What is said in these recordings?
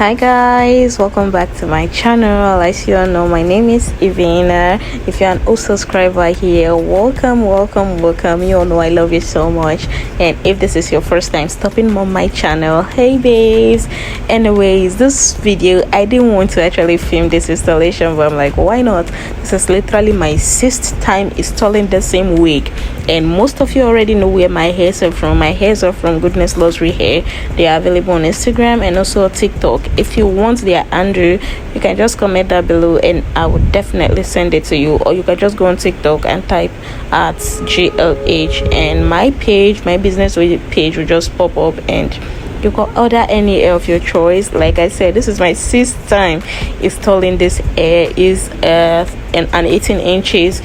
Hi guys, welcome back to my channel. As you all know, my name is Ivana. If you're an old subscriber here, welcome. You all know I love you so much. And if this is your first time stopping on my channel, hey babes. Anyways, this video, I didn't want to actually film this installation, but I'm like, why not? This is literally my 6th time installing the same wig, and most of you already know where my hairs are from. My hairs are from Goodness Luxury Hair. They are available on Instagram and also TikTok. If you want their handle, you can just comment down below and I would definitely send it to you, or you can just go on TikTok and type at GLH and my page, my business page will just pop up and you can order any hair of your choice. Like I said, this is my 6th time installing this hair. Is an 18 inches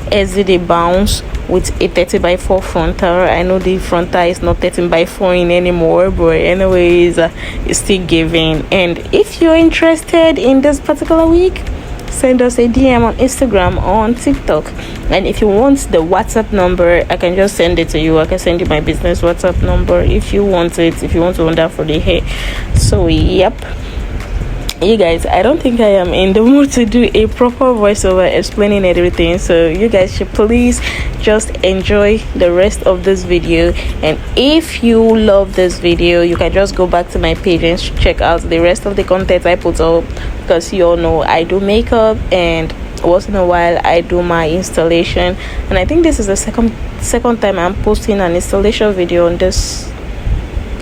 SZD bounce with a 30x4 frontal. I know the frontal is not 13x4 in anymore, but anyways, it's still giving. And if you're interested in this particular wig, send us a DM on Instagram or on TikTok. And if you want the WhatsApp number, I can just send it to you. I can send you my business WhatsApp number if you want it, if you want to order for the hair. So yep, you guys, I don't think I am in the mood to do a proper voiceover explaining everything, so you guys should please just enjoy the rest of this video. And if you love this video, you can just go back to my page and check out the rest of the content I put up, because you all know I do makeup and once in a while I do my installation. And I think this is the second time I'm posting an installation video on this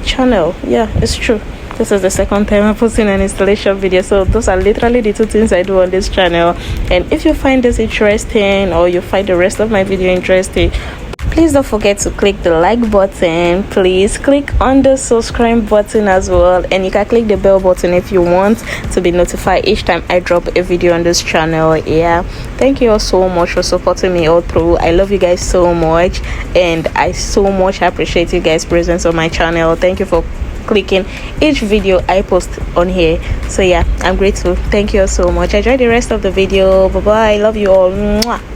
channel. Yeah, it's true. This is the second time I'm posting an installation video. So those are literally the 2 things I do on this channel. And if you find this interesting, or you find the rest of my video interesting, please don't forget to click the like button. Please click on the subscribe button as well, and you can click the bell button if you want to be notified each time I drop a video on this channel. Yeah, thank you all so much for supporting me all through. I love you guys so much, and I so much appreciate you guys' presence on my channel. Thank you for clicking each video I post on here. So yeah, I'm grateful. Thank you all so much. Enjoy the rest of the video. Bye bye. Love you all. Mwah.